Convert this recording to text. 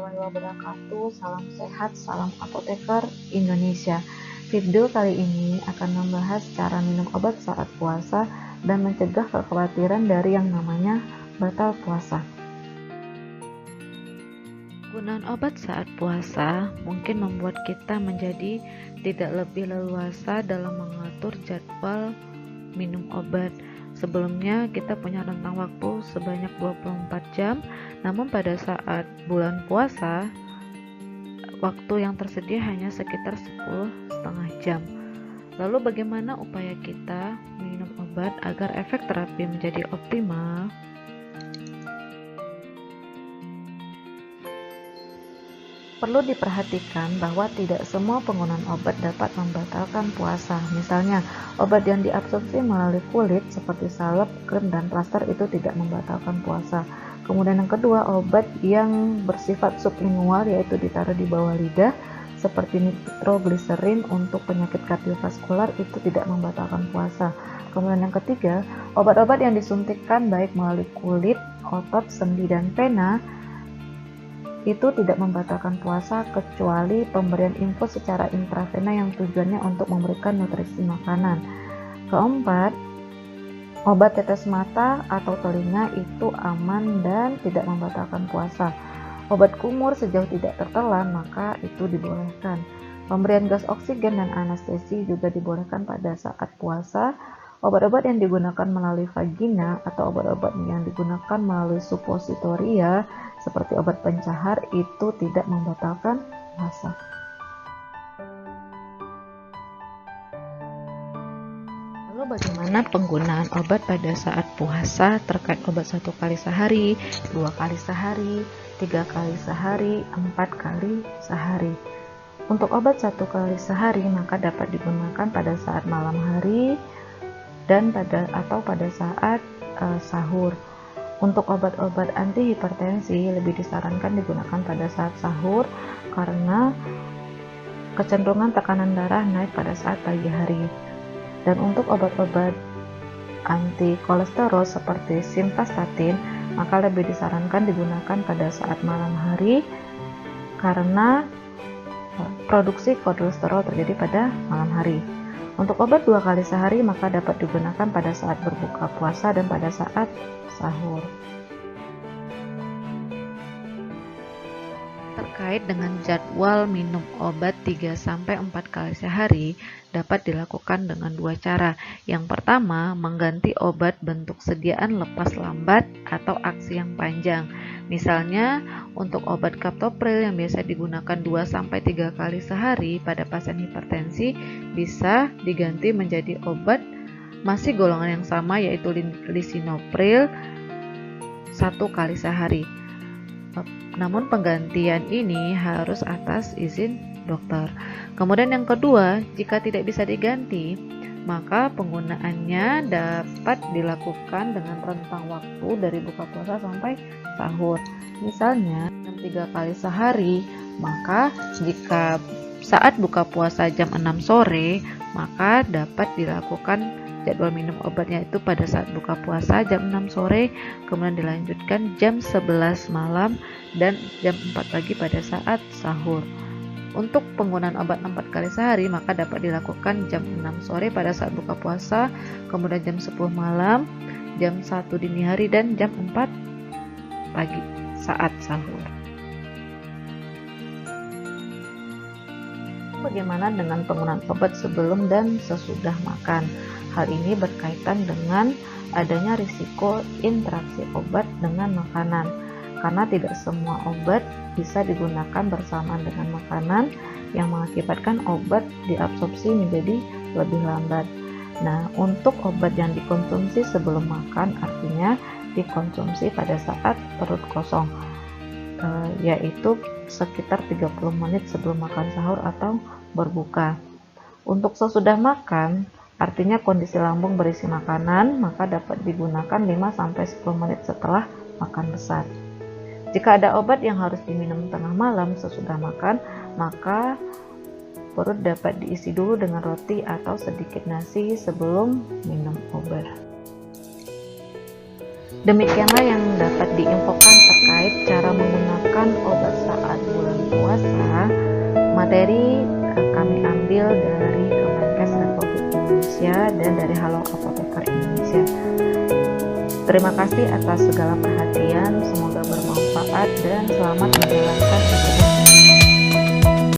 warahmatullahi wabarakatuh. Salam sehat, salam apoteker Indonesia. Video kali ini akan membahas cara minum obat saat puasa dan mencegah kekhawatiran dari yang namanya batal puasa. Penggunaan obat saat puasa mungkin membuat kita menjadi tidak lebih leluasa dalam mengatur jadwal minum obat. Sebelumnya kita punya rentang waktu sebanyak 24 jam, namun pada saat bulan puasa waktu yang tersedia hanya sekitar 10,5 jam. Lalu bagaimana upaya kita minum obat agar efek terapi menjadi optimal? Perlu diperhatikan bahwa tidak semua penggunaan obat dapat membatalkan puasa. Misalnya, obat yang diabsorpsi melalui kulit seperti salep, krim, dan plaster itu tidak membatalkan puasa. Kemudian yang kedua, obat yang bersifat sublingual yaitu ditaruh di bawah lidah seperti nitrogliserin untuk penyakit kardiovaskular itu tidak membatalkan puasa. Kemudian yang ketiga, obat-obat yang disuntikkan baik melalui kulit, otot, sendi, dan pena itu tidak membatalkan puasa kecuali pemberian infus secara intravena yang tujuannya untuk memberikan nutrisi makanan. Keempat, obat tetes mata atau telinga itu aman dan tidak membatalkan puasa. Obat kumur sejauh tidak tertelan maka itu dibolehkan. Pemberian gas oksigen dan anestesi juga dibolehkan pada saat puasa. Obat-obat yang digunakan melalui vagina atau obat-obat yang digunakan melalui suppositoria seperti obat pencahar itu tidak membatalkan puasa. Lalu bagaimana penggunaan obat pada saat puasa terkait obat 1 kali sehari, 2 kali sehari, 3 kali sehari, 4 kali sehari. Untuk obat 1 kali sehari maka dapat digunakan pada saat malam hari dan pada saat sahur. Untuk obat-obat anti hipertensi lebih disarankan digunakan pada saat sahur karena kecenderungan tekanan darah naik pada saat pagi hari. Dan untuk obat-obat anti kolesterol seperti simvastatin maka lebih disarankan digunakan pada saat malam hari karena produksi kolesterol terjadi pada malam hari. Untuk obat 2 kali sehari maka dapat digunakan pada saat berbuka puasa dan pada saat sahur. Terkait dengan jadwal minum obat 3-4 kali sehari dapat dilakukan dengan 2 cara. Yang pertama, mengganti obat bentuk sediaan lepas lambat atau aksi yang panjang. Misalnya, untuk obat kaptopril yang biasa digunakan 2-3 kali sehari pada pasien hipertensi bisa diganti menjadi obat masih golongan yang sama yaitu lisinopril 1 kali sehari. Namun penggantian ini harus atas izin dokter. Kemudian yang kedua, jika tidak bisa diganti, maka penggunaannya dapat dilakukan dengan rentang waktu dari buka puasa sampai sahur. Misalnya 3 kali sehari, maka jika saat buka puasa jam 6 sore, maka dapat dilakukan jadwal minum obatnya itu pada saat buka puasa jam 6 sore, kemudian dilanjutkan jam 11 malam dan jam 4 pagi pada saat sahur. Untuk penggunaan obat 4 kali sehari maka dapat dilakukan jam 6 sore pada saat buka puasa, kemudian jam 10 malam, jam 1 dini hari, dan jam 4 pagi saat sahur. Bagaimana dengan penggunaan obat sebelum dan sesudah makan? Hal ini berkaitan dengan adanya risiko interaksi obat dengan makanan, karena tidak semua obat bisa digunakan bersamaan dengan makanan yang mengakibatkan obat diabsorpsi menjadi lebih lambat. Nah, untuk obat yang dikonsumsi sebelum makan artinya dikonsumsi pada saat perut kosong, yaitu sekitar 30 menit sebelum makan sahur atau berbuka. Untuk sesudah makan artinya kondisi lambung berisi makanan, maka dapat digunakan 5-10 menit setelah makan besar. Jika ada obat yang harus diminum tengah malam sesudah makan, maka perut dapat diisi dulu dengan roti atau sedikit nasi sebelum minum obat. Demikianlah yang dapat diinfokan terkait cara menggunakan obat saat dewasa, materi kami ambil dari Kemenkes Republik Indonesia dan dari Halo Apoteker Indonesia. Terima kasih atas segala perhatian, semoga bermanfaat dan selamat menjalankan